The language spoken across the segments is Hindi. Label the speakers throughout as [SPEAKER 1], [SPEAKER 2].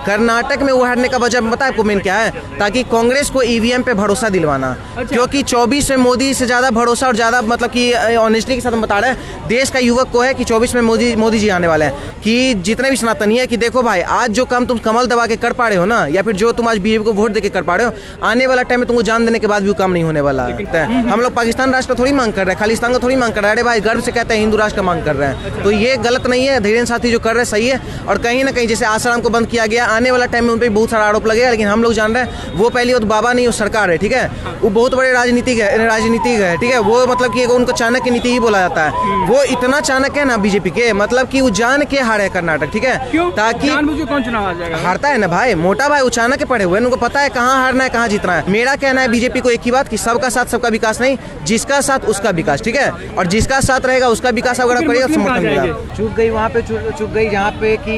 [SPEAKER 1] कर्नाटक में वो हारने का वजह पता है आपको मेन क्या है? ताकि कांग्रेस को ईवीएम पे भरोसा दिलवाना। क्योंकि 24 में मोदी से ज़्यादा भरोसा और ज़्यादा मतलब कि ऑनेस्टली के साथ हम बता रहे हैं देश का युवक को है कि 24 में मोदी जी आने वाले हैं। कि जितने भी सनातनी है कि देखो भाई आज जो काम तुम कमल दबा के कर पा रहे हो ना, या फिर जो तुम आज बीजेपी को वोट दे के कर पा रहे हो, आने वाला टाइम में तुमको जान देने के बाद भी वो काम नहीं होने वाला है। हम लोग पाकिस्तान राष्ट्र का थोड़ी मांग कर रहे हैं, खालिस्तान का थोड़ी मांग कर रहे हैं। अरे भाई गर्व से कहते हैं हिंदू राष्ट्र का मांग कर रहे हैं, तो ये गलत नहीं है। धीरेन्द्र साथी जो कर रहे हैं सही है। और कहीं ना कहीं जैसे आसाराम को बंद किया गया, आने वाला टाइम में उन पर बहुत सारा आरोप लगेगा, लेकिन हम लोग जान रहे हैं वो पहली वो बाबा नहीं, वो सरकार है, ठीक है। वो बहुत बड़े राजनीतिक है, ठीक है। वो मतलब कि उनको चाणक्य नीति ही बोला जाता है। वो इतना चाणक्य है ना बीजेपी के, मतलब कि वो जान के हारे कर्नाटक, ठीक है। ताकि
[SPEAKER 2] कौन चुनाव आ जाएगा?
[SPEAKER 1] हारता है ना भाई, मोटा भाई उचाना के पड़े हुए हैं, उनको पता है कहाँ हारना है कहाँ जीतना है। मेरा कहना है बीजेपी को एक ही बात कि सबका साथ सबका विकास नहीं, जिसका साथ उसका विकास, ठीक है। और जिसका साथ रहेगा उसका विकास अगर करेगा समर्थन मिलेगा। चूक गई वहाँ पे, चूक गई जहाँ पे कि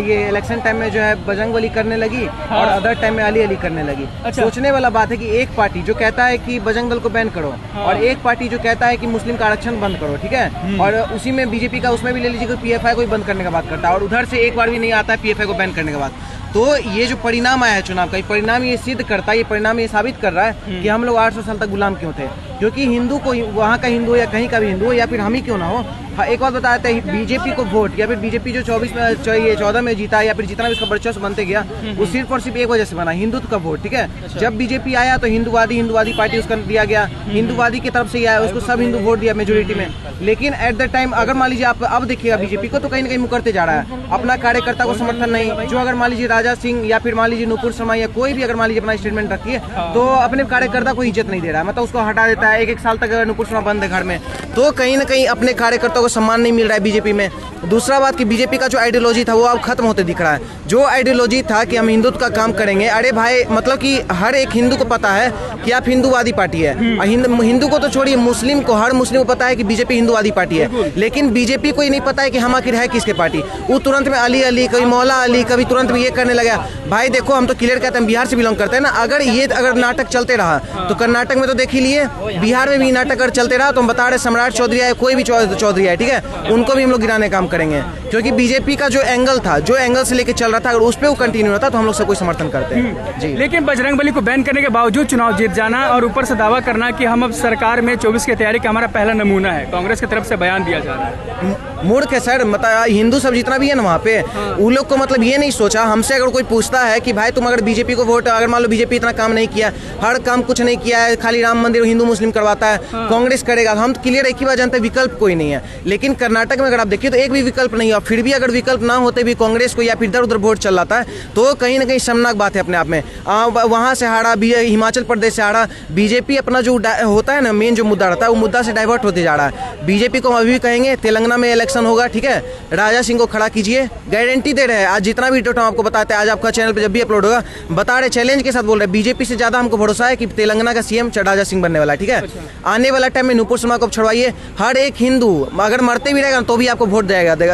[SPEAKER 1] ये इलेक्शन टाइम में जो है बजरंगबली करने लगी और अदर टाइम में अली अली करने लगी। सोचने वाला बात है कि एक पार्टी जो कहता है कि बजरंग दल को बैन करो और एक पार्टी जो कहता है कि मुस्लिम का आरक्षण बंद करो, ठीक है। और उसी में बीजेपी का उसमें भी ले लीजिए पीएफआई को बंद करने का बात करता है, और उधर से एक बार भी नहीं आता है पीएफआई को बैन करने के बाद। तो ये जो परिणाम आया है चुनाव का, ये परिणाम ये सिद्ध करता है, ये परिणाम ये साबित कर रहा है कि हम लोग 800 साल तक गुलाम क्यों थे। क्योंकि हिंदू को, वहाँ का हिंदू या कहीं का भी हिंदू हो या फिर हम ही क्यों ना हो, एक बात बता देते हैं, बीजेपी को वोट या फिर बीजेपी जो 14 में जीता या फिर जितना भी उसका वर्चस्व बनते गया, वो सिर्फ और सिर्फ एक वजह से बना, हिंदुत्व का वोट, ठीक है। जब बीजेपी आया तो हिंदुवादी पार्टी उसका दिया गया, हिंदुवादी की तरफ से आया, उसको सब हिंदू वोट दिया मेजोरिटी में। लेकिन एट द टाइम अगर मान लीजिए आप अब देखिएगा बीजेपी को तो कहीं ना कहीं मुकरते जा रहा है, अपना कार्यकर्ता को समर्थन नहीं। जो अगर मान लीजिए राजा सिंह या फिर मान लीजिए नुपुर शर्मा या कोई भी अगर मान लीजिए अपना स्टेटमेंट रखी है तो अपने कार्यकर्ता को इज्जत नहीं दे रहा है, मतलब उसको हटा देता है। एक साल तक नुपुर शर्मा बंद है घर में, तो कहीं ना कहीं अपने कार्यकर्ताओं को सम्मान नहीं मिल रहा है बीजेपी में। दूसरा बात कि बीजेपी का जो आइडियोलॉजी था वो अब खत्म होते दिख रहा है। जो आइडियोलॉजी था कि हम हिंदुत्व का काम करेंगे, अरे भाई मतलब कि हर एक हिंदू को पता है कि आप हिंदूवादी पार्टी है। हिंदू को तो छोड़िए, मुस्लिम को, हर मुस्लिम को पता है कि बीजेपी हिंदूवादी पार्टी है। लेकिन बीजेपी को ही नहीं पता है कि हम आखिर है किसके पार्टी। वो तुरंत में अली अली, कभी मौला अली, कभी तुरंत में ये करने लगा। भाई देखो हम तो क्लियर कहते हैं, बिहार से बिलोंग करते हैं ना। अगर नाटक चलते रहा तो कर्नाटक में तो देख ही लिए, बिहार में भी नाटक अगर चलते रहा तो हम बता रहे सम्राट चौधरी है, कोई भी चौधरी है, ठीक है, उनको भी हम लोग गिराने काम करेंगे। क्योंकि बीजेपी का जो एंगल था, जो एंगल से लेके चल रहा था, अगर उस पर वो कंटिन्यू होता तो हम लोग सब कोई समर्थन करते हैं जी।
[SPEAKER 2] लेकिन बजरंगबली को बैन करने के बावजूद चुनाव जीत जाना और ऊपर से दावा करना कि हम अब सरकार में 24 की तैयारी का हमारा पहला नमूना है, कांग्रेस की तरफ से बयान दिया जा रहा है।
[SPEAKER 1] मूर्ख है सर, मतलब हिंदू सब जितना भी है ना वहाँ पे, उन लोग को मतलब ये नहीं सोचा। हमसे अगर कोई पूछता है कि भाई तुम अगर बीजेपी को वोट, अगर मान लो बीजेपी इतना काम नहीं किया, हर काम कुछ नहीं किया है, खाली राम मंदिर हिंदू मुस्लिम करवाता है, कांग्रेस करेगा, हम तो क्लियर एक ही बात जानते हैं विकल्प कोई नहीं है। लेकिन कर्नाटक में अगर आप देखिए तो एक भी विकल्प नहीं है। फिर भी अगर विकल्प ना होते भी कांग्रेस को या फिर इधर उधर वोट चल रहा है तो कहीं ना कहीं शर्मनाक बात है अपने आप में। वहाँ से हारा, हिमाचल प्रदेश से हारा, बीजेपी अपना जो होता है ना मेन जो मुद्दा रहता है वो मुद्दा से डाइवर्ट होते जा रहा है। बीजेपी को अभी भी कहेंगे तेलंगाना में इलेक्शन होगा, ठीक है, राजा सिंह को खड़ा कीजिए, गारंटी दे रहे हैं। आज जितना भी डेटा आपको बताते हैं, आज आपका चैनल पे जब भी अपलोड होगा बता रहे, चैलेंज के साथ बोल रहे हैं, बीजेपी से ज्यादा हमको भरोसा है कि तेलंगाना का सीएम राजा सिंह बनने वाला है, ठीक है। आने वाला टाइम में नुपुर शर्मा को छुड़वाइए, हर एक हिंदू अगर मरते भी रहेगा तो भी आपको वोट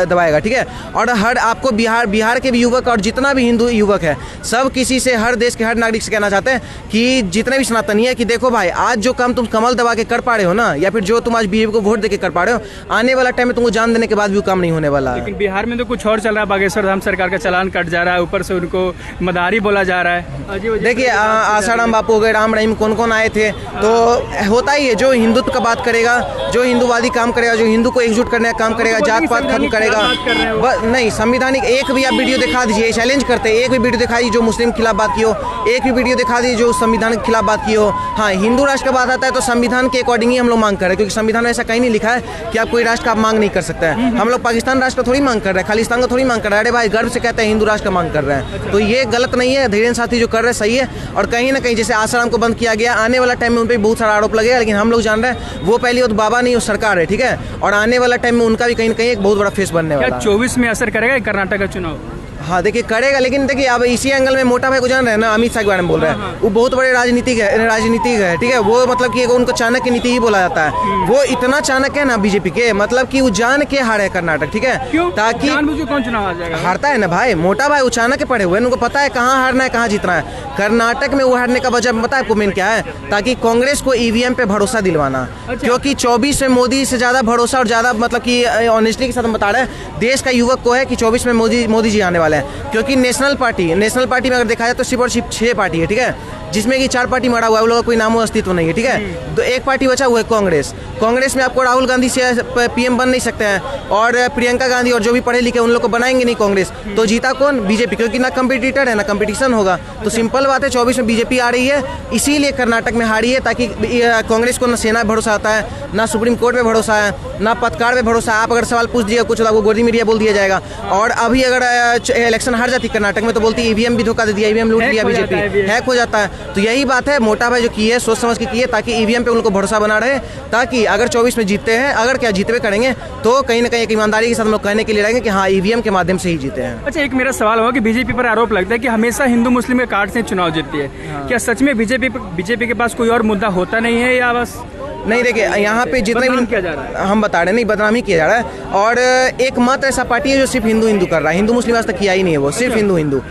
[SPEAKER 1] दबाएगा, ठीक है। और हर आपको बिहार के भी युवक और जितना भी हिंदू युवक है, सब किसी से, हर देश के हर नागरिक से कहना चाहते हैं कि जितने भी सनातनी है कि देखो भाई आज जो काम तुम कमल दबा के कर पा रहे हो ना, या फिर जो तुम आज बीजेपी को वोट देके कर पा रहे हो, आने वाला टाइम में तुमको जान देने के बाद भी वो काम नहीं होने वाला है।
[SPEAKER 2] लेकिन बिहार में तो कुछ और चल रहा है, बागेश्वर धाम सरकार का चालान कट जा रहा है, ऊपर से उनको मदारी बोला जा रहा है।
[SPEAKER 1] देखिए आसाराम बापू हो गए, राम रहीम, कौन कौन आए थे, तो होता ही है। जो हिंदुत्व का बात करेगा, जो हिंदूवादी काम करेगा, जो हिंदू को एकजुट करने का काम करेगा, जात पात खत्म करेगा, नहीं संविधानिक एक भी आप वीडियो दिखा दीजिए, चैलेंज करते हैं, एक भी वीडियो दिखा दीजिए जो मुस्लिम के खिलाफ बात की हो, एक भी वीडियो दिखा दीजिए जो संविधान के खिलाफ बात की हो। हाँ, हिंदू राष्ट्र का बात आता है तो संविधान के अकॉर्डिंग ही हम लोग मांग कर रहे हैं, क्योंकि संविधान में ऐसा कहीं नहीं लिखा है कि आप कोई राष्ट्र का मांग नहीं कर सकते हैं। हम लोग पाकिस्तान राष्ट्र का थोड़ी मांग कर रहे हैं, खालिस्तान का थोड़ी मांग कर रहे हैं। अरे भाई गर्व से कहते हैं हिंदू राष्ट्र का मांग कर रहे हैं, तो ये गलत नहीं है। धीरेन्द्र साथी जो कर रहे हैं सही है। और कहीं ना कहीं जैसे आसाराम को बंद किया गया, आने वाला टाइम में उन पर बहुत सारा आरोप लगेगा, लेकिन हम लोग जान रहे हैं वो पहली वो बाबा नहीं, वो सरकार है, ठीक है। और आने वाला टाइम में उनका भी कहीं ना कहीं एक बहुत बड़ा फेस बनने वाला है।
[SPEAKER 2] 24 में असर करेगा कर्नाटक का चुनाव?
[SPEAKER 1] हाँ देखिए करेगा, लेकिन देखिए अब इसी एंगल में मोटा भाई को जान रहे हैं ना, अमित शाह के बारे में बोल रहे हैं, वो बहुत बड़े राजनीतिक है, ठीक है। वो मतलब कि उनको चाणक्य नीति ही बोला जाता है। वो इतना चाणक्य है ना बीजेपी के, मतलब कि वो जान के हारे कर्नाटक, ठीक है। ताकि
[SPEAKER 2] कौन चुनाव आ जाएगा? हारता
[SPEAKER 1] है ना भाई, मोटा भाई उचाना के पड़े हुए हैं, उनको पता है कहाँ हारना है कहाँ जीतना है। कर्नाटक में वो हारने का वजह पता है आपको मेन क्या है? ताकि कांग्रेस को ईवीएम पे भरोसा दिलवाना। क्योंकि 24 में मोदी से ज्यादा भरोसा और ज्यादा मतलब कि ऑनेस्टली के साथ हम बता रहे हैं देश का युवक को है कि 24 में मोदी जी आने वाले वाले हैं, क्योंकि नेशनल पार्टी में अगर देखा जाए तो सिर्फ और सिर्फ 6 पार्टी है, ठीक है, जिसमें कि 4 पार्टी मरा हुआ है, वो लोगों का कोई नामो अस्तित्व नहीं है, ठीक है। तो एक पार्टी बचा हुआ है कांग्रेस में आपको राहुल गांधी से पीएम बन नहीं सकते हैं, और प्रियंका गांधी और जो भी पढ़े लिखे उन लोग को बनाएंगे नहीं कांग्रेस, तो जीता कौन? बीजेपी, क्योंकि ना कंपटीटर है ना कंपटीशन होगा। तो सिंपल बात है 24 में बीजेपी आ रही है, इसीलिए कर्नाटक में हारी है, ताकि कांग्रेस को ना सेना पे भरोसा आता है, ना सुप्रीम कोर्ट पे भरोसा है, ना पत्रकार पे भरोसा। आप अगर सवाल पूछ दिए कुछ वो गोदी मीडिया बोल दिया जाएगा। और अभी अगर इलेक्शन हार जाती कर्नाटक में तो बोलती ईवीएम भी धोखा दे दिया, ईवीएम लूट लिया, बीजेपी हैक हो जाता है। तो यही बात है, मोटा भाई जो की है सोच समझ के की है, ताकि ईवीएम पे उनको भरोसा बना रहे, ताकि अगर 24 में जीतते हैं, अगर क्या जीतवे करेंगे तो कहीं ना कहीं एक ईमानदारी के साथ हम लोग कहने के लिए रहेंगे कि हाँ ईवीएम के माध्यम से ही जीते हैं।
[SPEAKER 2] अच्छा, एक मेरा सवाल होगा कि बीजेपी पर आरोप लगता है कि हमेशा हिंदू मुस्लिम के कार्ड से चुनाव जीतती है। क्या सच में बीजेपी के पास कोई और मुद्दा होता नहीं है, या बस
[SPEAKER 1] नहीं? देखिए यहाँ पे जितने भी
[SPEAKER 2] किया जा रहा है,
[SPEAKER 1] हम बता रहे नहीं, बदनामी किया जा रहा है। और एक मात्र ऐसा पार्टी है जो सिर्फ हिंदू कर रहा है, हिंदू मुस्लिम आज तक किया ही नहीं है, वो सिर्फ हिंदू।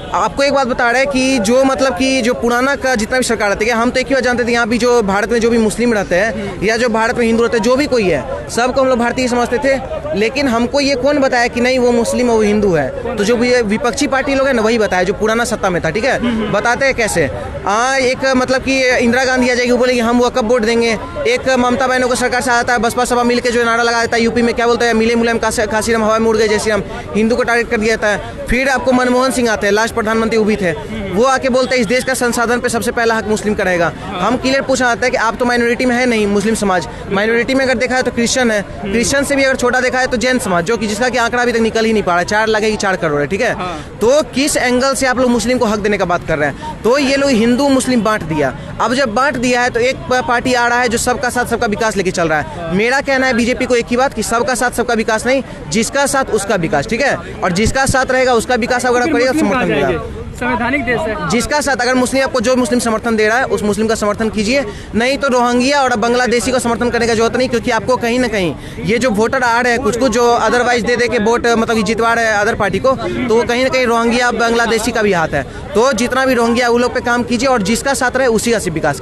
[SPEAKER 1] आपको एक बात बता रहे हैं कि जो मतलब कि जो पुराना का जितना भी सरकार रहती है, हम तो एक ही बात जानते थे, यहाँ भी जो भारत में जो भी मुस्लिम रहते हैं या जो भारत में हिंदू रहते हैं, जो भी कोई है, सबको हम लोग भारतीय समझते थे। लेकिन हमको ये कौन बताया कि नहीं वो मुस्लिम और वो हिंदू है? तो जो विपक्षी पार्टी लोग हैं ना, वही बताया, जो पुराना सत्ता में था, ठीक है। बताते हैं कैसे? एक मतलब कि इंदिरा गांधी आ जाएगी, वो बोलेगी हम वक्फ बोर्ड देंगे। एक ममता बहनों को सरकार से आता है, बसपा सभा मिल के जो नारा लगा देता है, यूपी में क्या बोलता है, मिले मुलायम काशी राम हवा में उड़ गए जैसे हम, हिंदू को टारगेट कर दिया जाता है। फिर आपको मनमोहन सिंह आते हैं, लास्ट प्रधानमंत्री वो भी थे, वो आके बोलते हैं इस देश का संसाधन पे सबसे पहला हक मुस्लिम का रहेगा। हम क्लियर पूछना चाहते हैं कि आप तो माइनॉरिटी में है नहीं, मुस्लिम समाज माइनॉरिटी में अगर देखा है तो क्रिश्चियन है, क्रिश्चियन से भी अगर छोटा देखा है तो जैन समाज, जो कि जिसका कि आंकड़ा अभी तक निकल ही नहीं पा रहा है, 4 लगेगी 4 करोड़ है, ठीक है। तो किस एंगल से आप लोग मुस्लिम को हक देने का बात कर रहे हैं? तो ये लोग हिंदू मुस्लिम बांट दिया। अब जब बांट दिया है तो एक पार्टी आ रहा है जो सबका साथ सबका विकास लेके चल रहा है। मेरा कहना है बीजेपी को एक ही बात कि सबका साथ सबका विकास नहीं, जिसका साथ उसका विकास, ठीक है। और जिसका साथ रहेगा उसका विकास अगर करेगा समर्थन मिलेगा।
[SPEAKER 2] संवैधानिक देश है, जिसका
[SPEAKER 1] साथ अगर मुस्लिम आपको जो मुस्लिम समर्थन दे रहा है उस मुस्लिम का समर्थन कीजिए, नहीं तो रोहिंग्या और बांग्लादेशी को समर्थन करने का जरूरत नहीं, क्योंकि आपको कहीं ना कहीं ये जो वोटर आ रहे हैं कुछ जो अदरवाइज दे के वोट मतलब जितवा रहे हैं अदर पार्टी को, तो वो कहीं ना कहीं रोहिंग्या बांग्लादेशी का भी हाथ है। तो जितना भी रोहिंग्या वो लोग पे काम कीजिए और जिसका साथ रहे उसी का विकास।